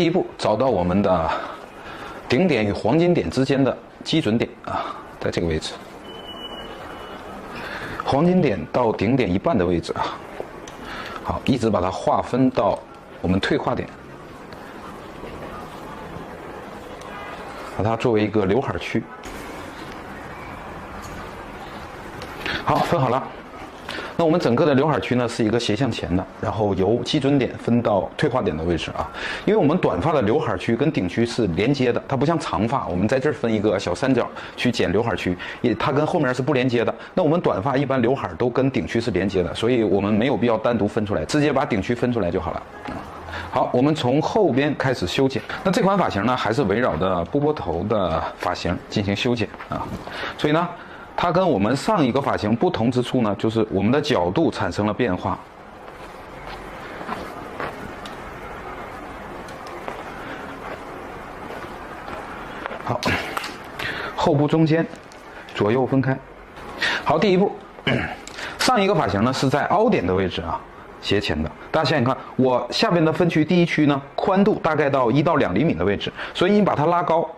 第一步，找到我们的顶点与黄金点之间的基准点啊，在这个位置。黄金点到顶点一半的位置啊，好，一直把它划分到我们退化点，把它作为一个刘海区。好，分好了。那我们整个的刘海区呢是一个斜向前的，然后由基准点分到退化点的位置啊。因为我们短发的刘海区跟顶区是连接的，它不像长发，我们在这儿分一个小三角去剪刘海区，它跟后面是不连接的。那我们短发一般刘海都跟顶区是连接的，所以我们没有必要单独分出来，直接把顶区分出来就好了。好，我们从后边开始修剪。那这款发型呢，还是围绕着波波头的发型进行修剪啊，所以呢。它跟我们上一个发型不同之处呢，就是我们的角度产生了变化。好，后部中间，左右分开。好，第一步，上一个发型呢是在凹点的位置啊，斜前的。大家想想看，我下边的分区第一区呢，宽度大概到1到2厘米的位置，所以你把它拉高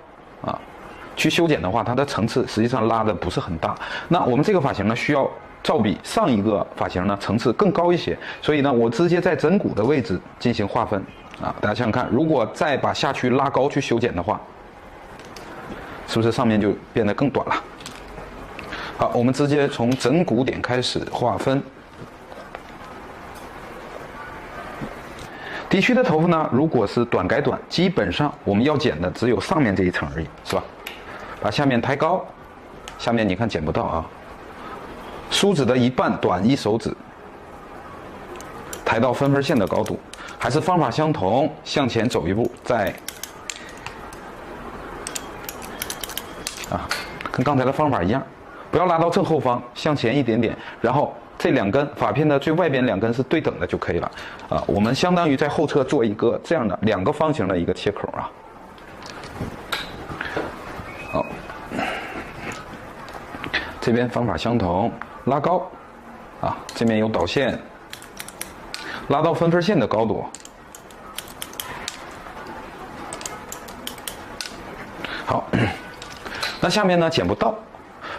啊。去修剪的话，它的层次实际上拉的不是很大。那我们这个发型呢，需要照比上一个发型呢层次更高一些，所以呢，我直接在枕骨的位置进行划分啊。大家想想看，如果再把下区拉高去修剪的话，是不是上面就变得更短了？好，我们直接从枕骨点开始划分。底区的头发呢，如果是短改短，基本上我们要剪的只有上面这一层而已，是吧？把下面抬高，下面你看剪不到啊。梳子的一半短1手指，抬到分分线的高度，还是方法相同，向前走一步，再跟刚才的方法一样，不要拉到正后方，向前一点点，然后这2根发片的最外边2根是对等的就可以了啊。我们相当于在后侧做一个这样的2个方形的一个切口啊。好，这边方法相同，拉高啊，这边有导线，拉到分分线的高度。好，那下面呢剪不到。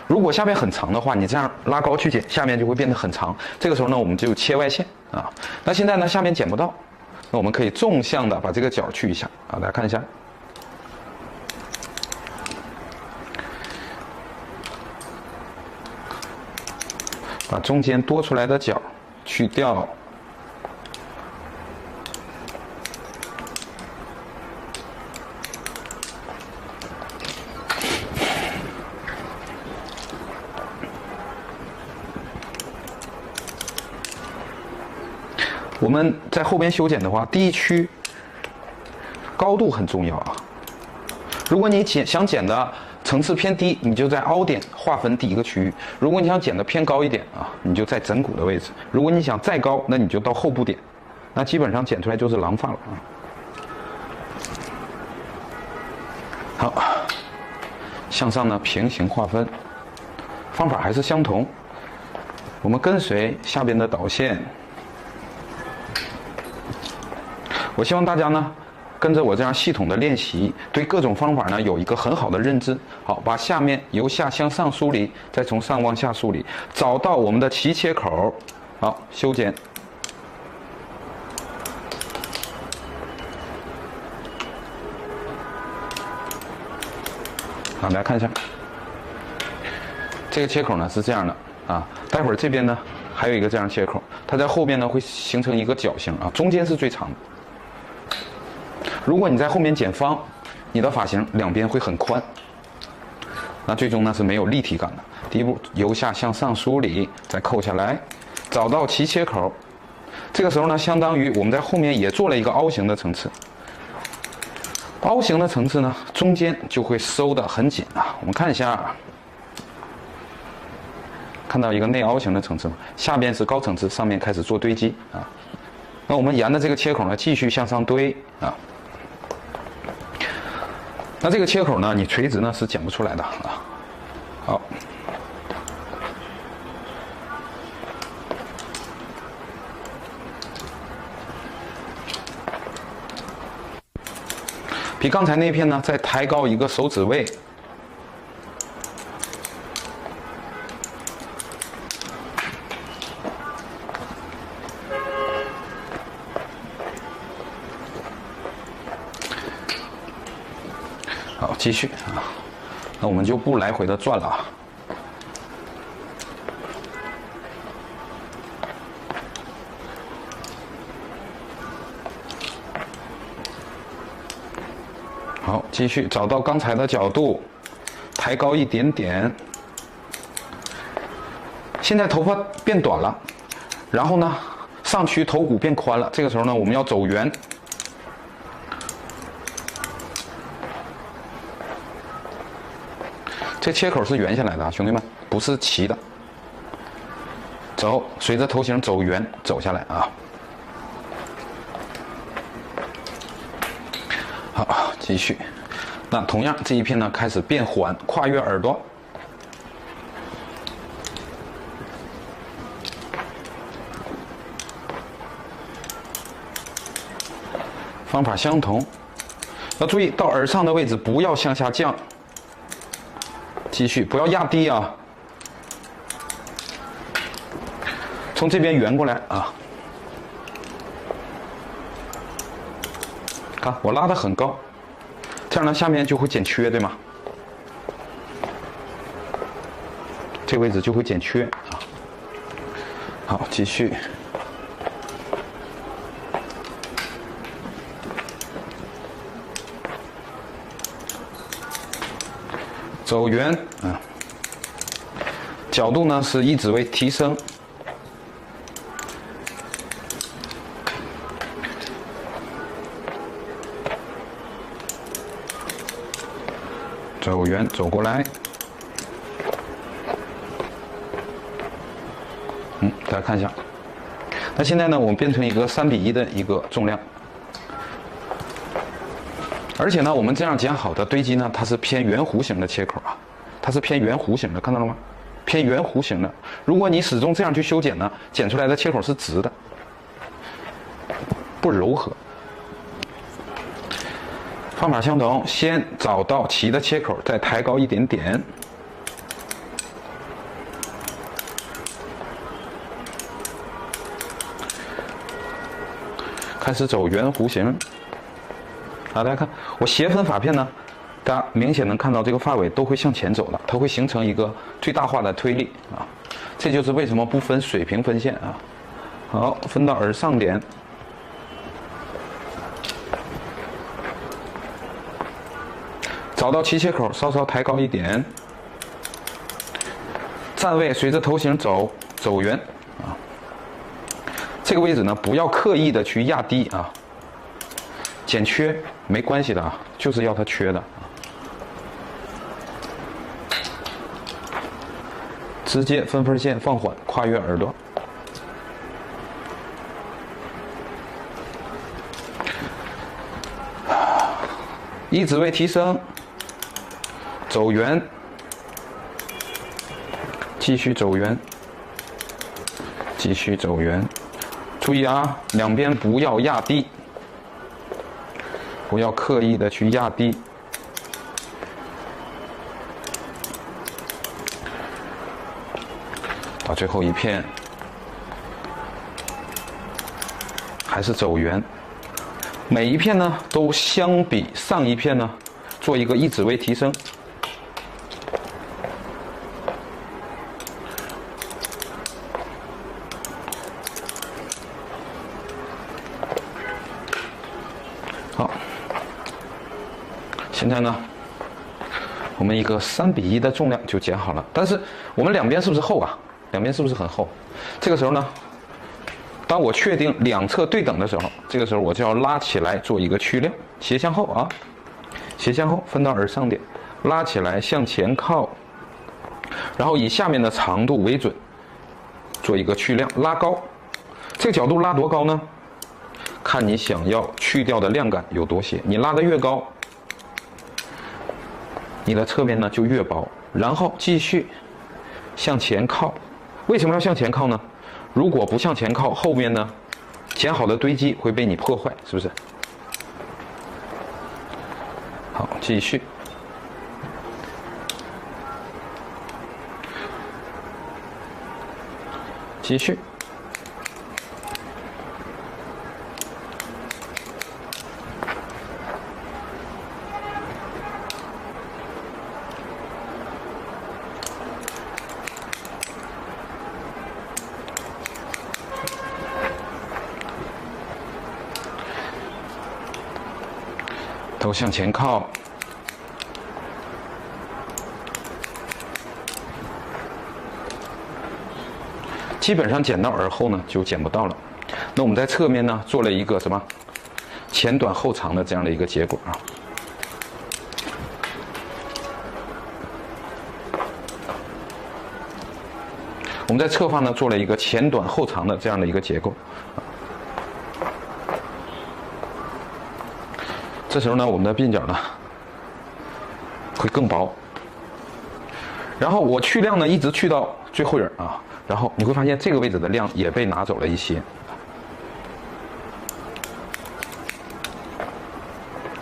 如果下面很长的话，你这样拉高去剪，下面就会变得很长。这个时候呢，我们就切外线啊。那现在呢，下面剪不到，那我们可以纵向的把这个角去一下啊，大家看一下。把中间多出来的角去掉。我们在后边修剪的话，第一区高度很重要啊。如果你想剪的层次偏低，你就在凹点划分第一个区域；如果你想剪的偏高一点啊，你就在枕骨的位置；如果你想再高，那你就到后部点。那基本上剪出来就是狼发了啊。好，向上呢平行划分，方法还是相同。我们跟随下边的导线。我希望大家呢，跟着我这样系统的练习，对各种方法呢有一个很好的认知。好，把下面由下向上梳理，再从上往下梳理，找到我们的齐切口，好，修剪。好，大家看一下，这个切口呢是这样的啊，待会儿这边呢还有一个这样切口，它在后边呢会形成一个角形啊，中间是最长的。如果你在后面剪方，你的发型两边会很宽，那最终呢是没有立体感的。第一步由下向上梳理，再扣下来，找到齐切口。这个时候呢，相当于我们在后面也做了一个凹形的层次。凹形的层次呢，中间就会收得很紧啊。我们看一下，看到一个内凹形的层次吗？下边是高层次，上面开始做堆积啊。那我们沿着这个切口呢，继续向上堆啊。那这个切口呢，你垂直呢是剪不出来的啊。好，比刚才那片呢再抬高一个手指位。好，继续啊，那我们就不来回的转了啊。好，继续找到刚才的角度，抬高一点点。现在头发变短了，然后呢，上区头骨变宽了。这个时候呢，我们要走圆。这切口是圆下来的啊，兄弟们，不是齐的。走，随着头型走圆，走下来啊。好，继续。那同样这一片呢，开始变缓，跨越耳朵。方法相同，要注意到耳上的位置不要向下降。继续，不要压低啊！从这边圆过来啊！看我拉得很高，这样呢下面就会减缺，对吗？这个位置就会减缺啊。好，继续。走圆啊，角度呢是一指位提升，走圆走过来，大家看一下。那现在呢，我们变成一个3:1的一个重量。而且呢，我们这样剪好的堆积呢，它是偏圆弧形的切口啊，它是偏圆弧形的，看到了吗？偏圆弧形的。如果你始终这样去修剪呢，剪出来的切口是直的，不柔和。方法相同，先找到齐的切口，再抬高一点点。开始走圆弧形。大家看，我斜分发片呢，大家明显能看到这个发尾都会向前走了，它会形成一个最大化的推力啊。这就是为什么不分水平分线啊。好，分到耳上点，找到齐切口，稍稍抬高一点，站位随着头型走圆啊。这个位置呢，不要刻意的去压低啊。减缺没关系的啊，就是要它缺的。直接分线放缓，跨越耳朵。一指位提升，走圆，继续走圆，继续走圆。注意啊，两边不要压低。不要刻意的去压低，到最后一片还是走圆，每一片呢都相比上一片呢做一个一指位提升。好。现在呢，我们一个3:1的重量就剪好了，但是我们两边是不是厚啊？两边是不是很厚？这个时候呢，当我确定两侧对等的时候，这个时候我就要拉起来做一个去量，斜向后啊，斜向后分到耳上点，拉起来向前靠，然后以下面的长度为准，做一个去量，拉高。这个角度拉多高呢？看你想要去掉的量感有多些，你拉得越高，你的侧面呢就越薄，然后继续向前靠。为什么要向前靠呢？如果不向前靠，后面呢剪好的堆积会被你破坏，是不是？好，继续。继续。头向前靠，基本上剪到耳后呢就剪不到了。那我们在侧面呢做了一个什么前短后长的这样的一个结果啊。我们在侧方呢做了一个前短后长的这样的一个结构。这时候呢，我们的鬓角呢会更薄。然后我去亮呢，一直去到最后影啊，然后你会发现这个位置的亮也被拿走了一些。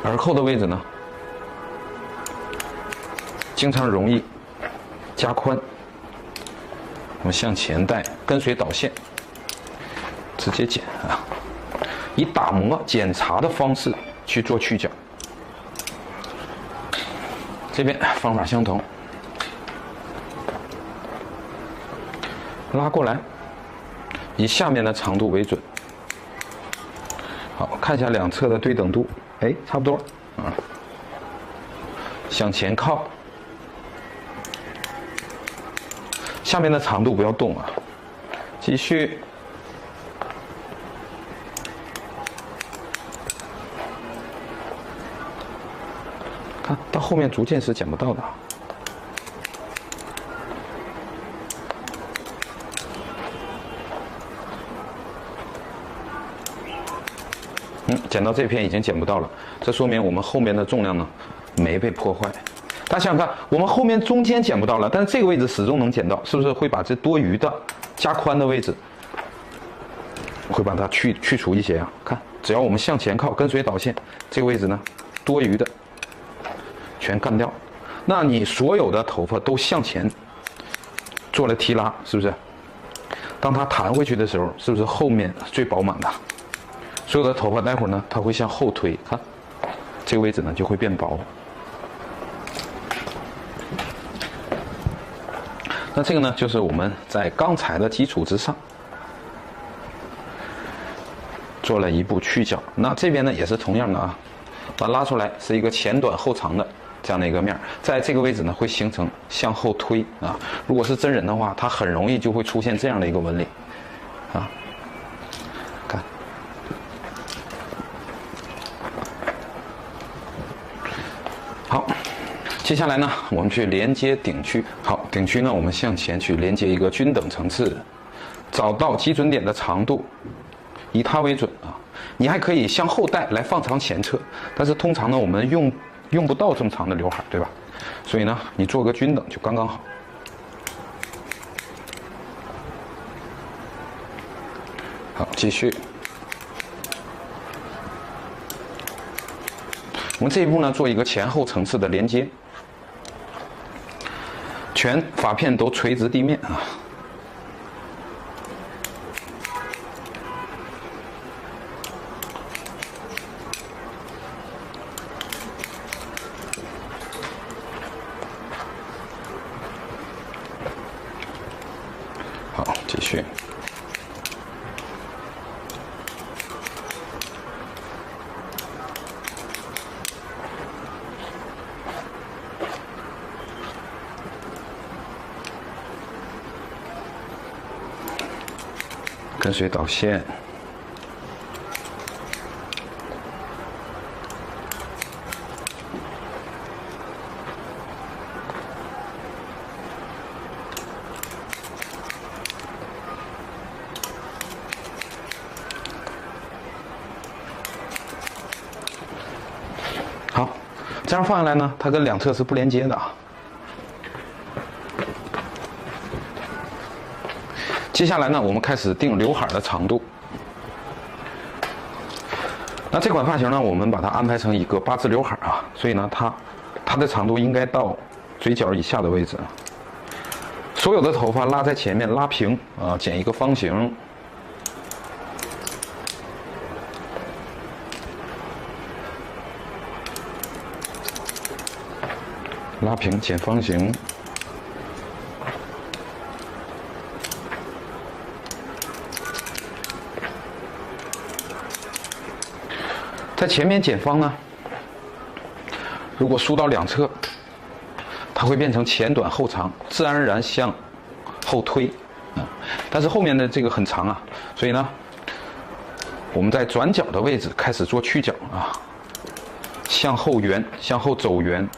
耳后的位置呢，经常容易加宽。我们向前带，跟随导线，直接剪啊，以打磨检查的方式去做去角。这边方法相同，拉过来，以下面的长度为准。好，看一下两侧的对等度，哎，差不多啊。向前靠，下面的长度不要动啊，继续。看到后面逐渐是剪不到的。剪到这片已经剪不到了，这说明我们后面的重量呢没被破坏。大家想想看，我们后面中间剪不到了，但是这个位置始终能剪到，是不是会把这多余的加宽的位置会把它去除一些啊？看，只要我们向前靠，跟随导线，这个位置呢多余的全干掉。那你所有的头发都向前做了提拉，是不是？当它弹回去的时候，是不是后面最饱满的？所有的头发待会儿呢，它会向后推，看这个位置呢就会变薄。那这个呢，就是我们在刚才的基础之上做了一步去角。那这边呢也是同样的啊，把它拉出来是一个前短后长的这样的一个面，在这个位置呢会形成向后推啊。如果是真人的话，它很容易就会出现这样的一个纹理啊。看。好，接下来呢，我们去连接顶区。好，顶区呢，我们向前去连接一个均等层次，找到基准点的长度，以它为准啊。你还可以向后带来放长前侧，但是通常呢，我们用不到这么长的刘海，对吧？所以呢，你做个均等就刚刚好。好，继续。我们这一步呢，做一个前后层次的连接，全发片都垂直地面啊。好，继续。跟随导线，好，这样放下来呢，它跟两侧是不连接的啊。接下来呢，我们开始定刘海的长度。那这款发型呢，我们把它安排成一个8字刘海啊，所以呢，它的长度应该到嘴角以下的位置。所有的头发拉在前面，拉平啊，剪一个方形。拉平剪方形，在前面剪方呢，如果梳到两侧，它会变成前短后长，自然而然向后推啊。但是后面的这个很长啊，所以呢，我们在转角的位置开始做去角啊，向后圆，向后走圆。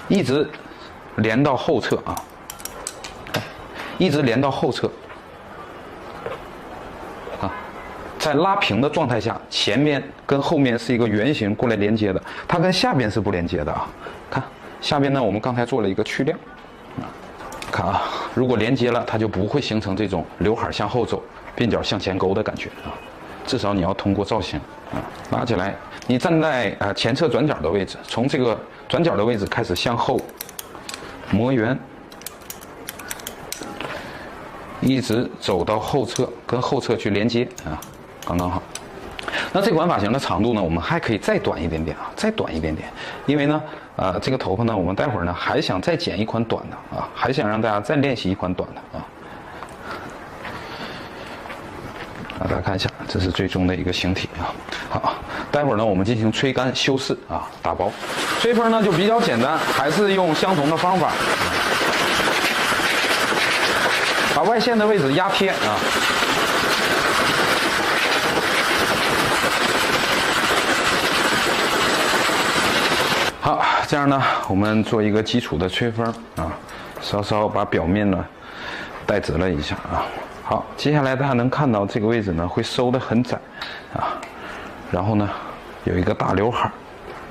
一直连到后侧啊，一直连到后侧啊，在拉平的状态下，前面跟后面是一个圆形过来连接的，它跟下边是不连接的啊。看下边呢，我们刚才做了一个去亮啊，看啊，如果连接了，它就不会形成这种刘海向后走、鬓角向前勾的感觉啊。至少你要通过造型啊，拉起来，你站在前侧转角的位置，从这个转角的位置开始向后磨圆，一直走到后侧，跟后侧去连接啊，刚刚好。那这款发型的长度呢，我们还可以再短一点点啊，再短一点点，因为呢，这个头发呢，我们待会儿呢还想再剪一款短的啊，还想让大家再练习一款短的啊。大家看一下，这是最终的一个形体啊。好，待会儿呢，我们进行吹干、修饰啊，打薄。吹风呢就比较简单，还是用相同的方法，把外线的位置压贴啊。好，这样呢，我们做一个基础的吹风啊，稍稍把表面呢带直了一下啊。好，接下来大家能看到这个位置呢会收得很窄啊，然后呢有一个大刘海，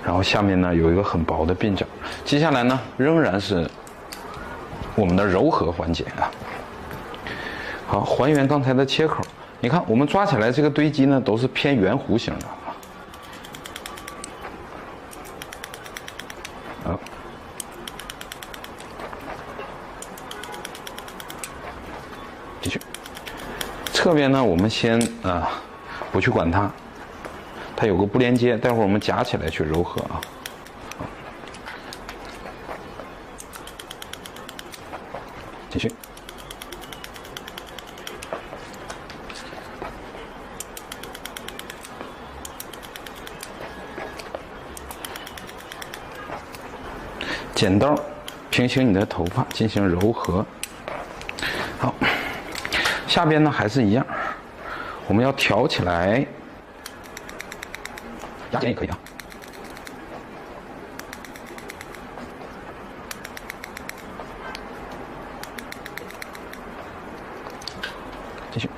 然后下面呢有一个很薄的鬓角。接下来呢仍然是我们的柔和环节啊。好，还原刚才的切口，你看我们抓起来这个堆积呢都是偏圆弧形的啊。继续。侧边呢，我们先不去管它，它有个不连接，待会儿我们夹起来去柔和啊。继续。剪刀平行你的头发进行柔和。好。下边呢还是一样，我们要挑起来，压剪也可以啊。继续。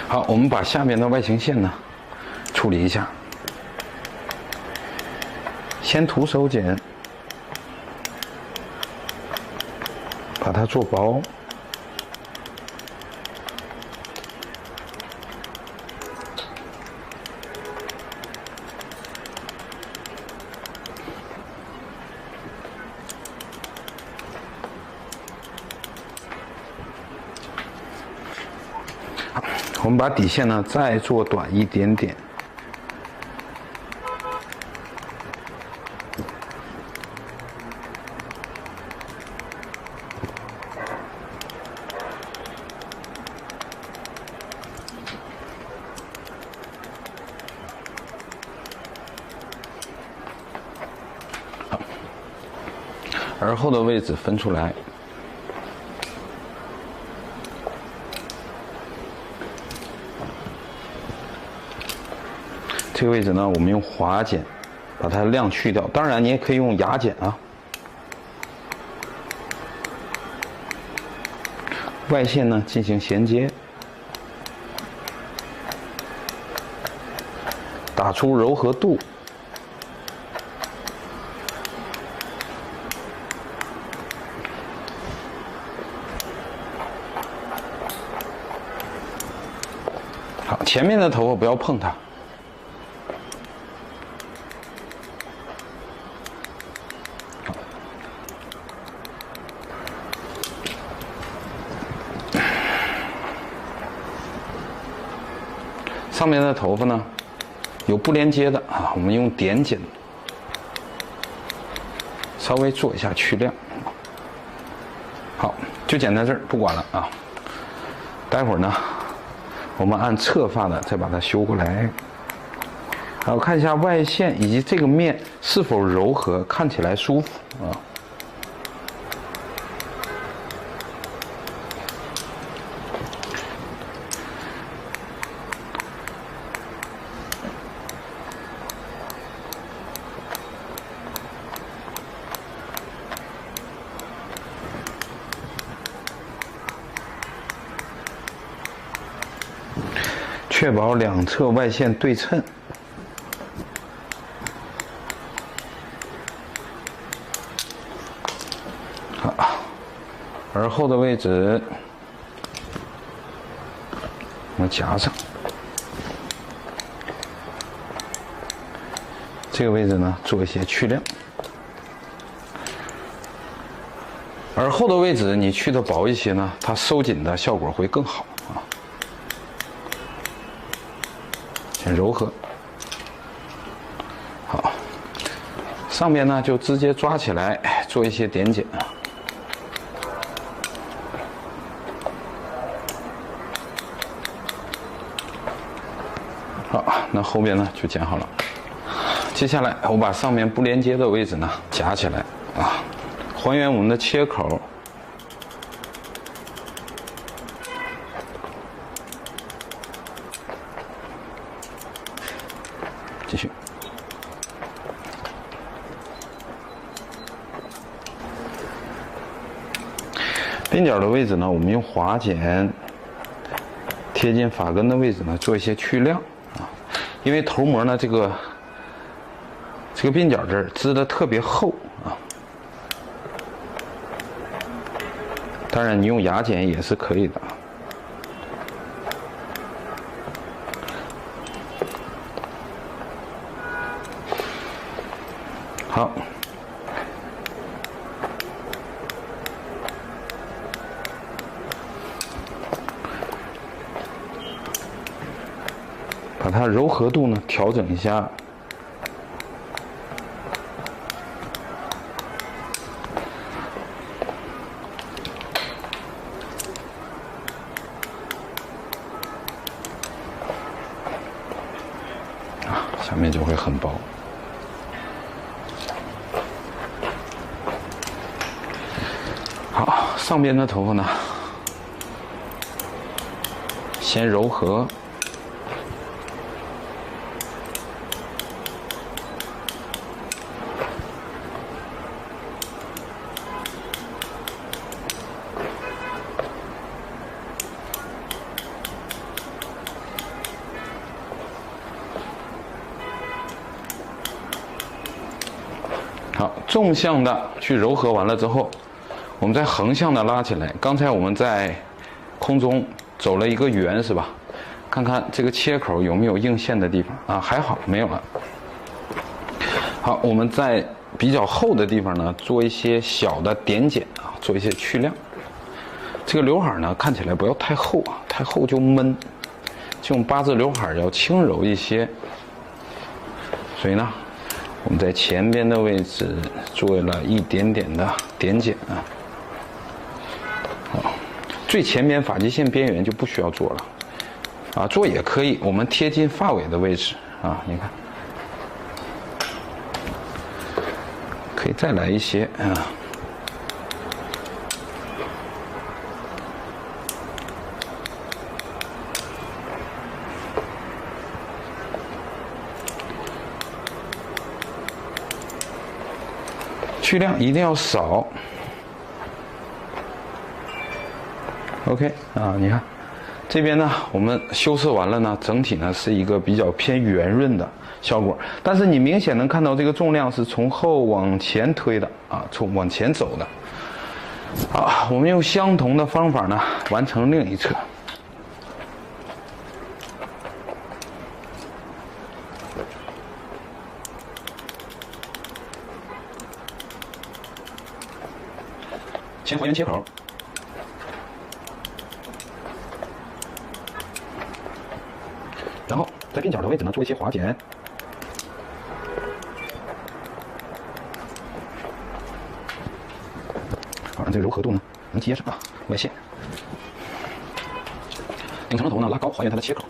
好，我们把下面的外形线呢处理一下，先徒手剪，把它做薄，我们把底线呢再做短一点点，耳后的位置分出来。这个位置呢，我们用滑剪把它亮去掉，当然你也可以用牙剪啊。外线呢进行衔接，打出柔和度。好，前面的头发不要碰它。上面的头发呢，有不连接的啊，我们用点剪，稍微做一下去亮。好，就剪在这儿，不管了啊。待会儿呢，我们按侧发的再把它修过来，还有看一下外线以及这个面是否柔和，看起来舒服啊。确保两侧外线对称。好，耳后的位置我们夹上，这个位置呢做一些去亮。耳后的位置你去的薄一些呢，它收紧的效果会更好啊。很柔和，好，上面呢就直接抓起来做一些点剪啊。好，那后边呢就剪好了。接下来我把上面不连接的位置呢夹起来啊，还原我们的切口。继续，边角的位置呢，我们用滑剪贴近发根的位置呢，做一些去亮啊。因为头膜呢，这个边角这儿织的特别厚啊。当然，你用牙剪也是可以的。好，把它柔和度呢调整一下。啊，下面就会很薄。好，上边的头发呢，先柔和，好，纵向的去柔和完了之后。我们再横向的拉起来，刚才我们在空中走了一个圆，是吧？看看这个切口有没有硬线的地方啊？还好，没有了。好，我们在比较厚的地方呢，做一些小的点剪啊，做一些去亮。这个刘海呢，看起来不要太厚啊，太厚就闷。这种八字刘海要轻柔一些，所以呢，我们在前边的位置做了一点点的点剪啊。最前边发际线边缘就不需要做了，啊，做也可以，我们贴近发尾的位置啊，你看，可以再来一些啊。去亮一定要少。OK 啊，你看，这边呢，我们修饰完了呢，整体呢是一个比较偏圆润的效果，但是你明显能看到这个重量是从后往前推的啊，往前走的。好，我们用相同的方法呢，完成另一侧。先还原切口。然后在鬓角的位置呢，做一些划剪，好让这个柔和度呢能接上啊外线。顶层的头呢拉高，还原它的切口。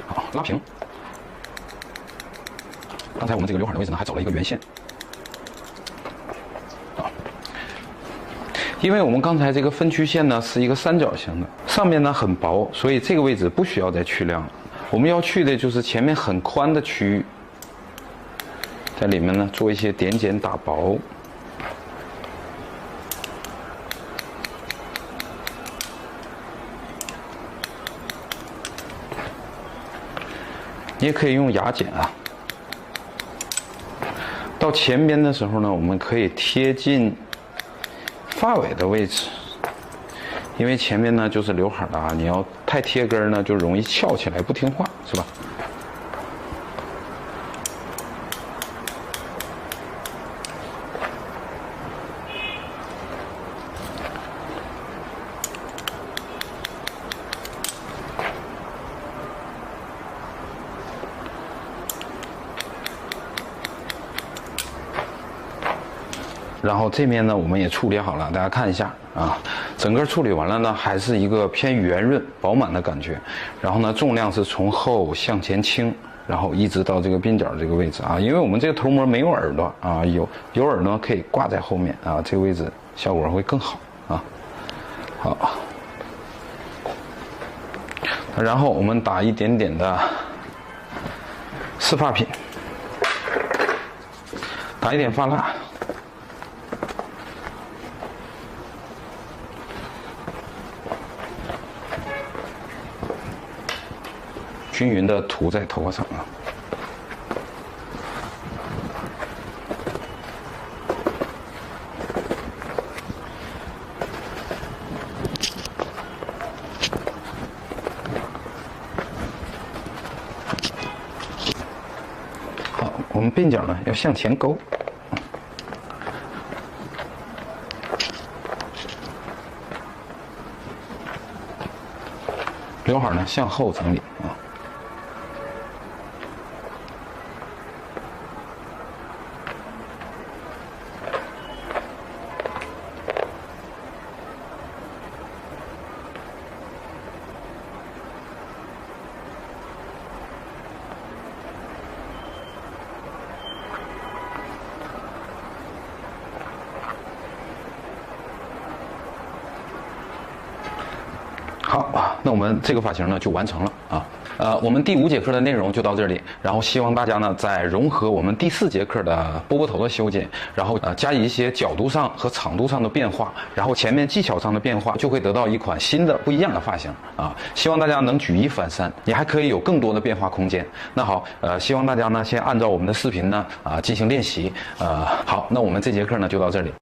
好，拉平。刚才我们这个刘海的位置呢，还走了一个圆线，啊，因为我们刚才这个分区线呢是一个三角形的，上面呢很薄，所以这个位置不需要再去量了。我们要去的就是前面很宽的区域，在里面呢做一些点剪打薄。你也可以用牙剪啊。到前边的时候呢，我们可以贴近发尾的位置，因为前面呢就是刘海了啊，你要太贴根呢，就容易翘起来不听话，是吧？然后这面呢，我们也处理好了，大家看一下啊，整个处理完了呢，还是一个偏圆润、饱满的感觉。然后呢，重量是从后向前倾，然后一直到这个鬓角这个位置啊，因为我们这个头模没有耳朵啊，有耳朵可以挂在后面啊，这个位置效果会更好啊。好，然后我们打一点点的湿发品，打一点发蜡。均匀的涂在头发上啊。好，我们鬓角呢要向前勾，刘海呢向后整理啊。好，那我们这个发型呢就完成了啊。我们第5节课的内容就到这里，然后希望大家呢再融合我们第4节课的波波头的修剪，然后加以一些角度上和长度上的变化，然后前面技巧上的变化，就会得到一款新的不一样的发型啊。希望大家能举一反三，你还可以有更多的变化空间。那好，希望大家呢先按照我们的视频呢进行练习。好，那我们这节课呢就到这里。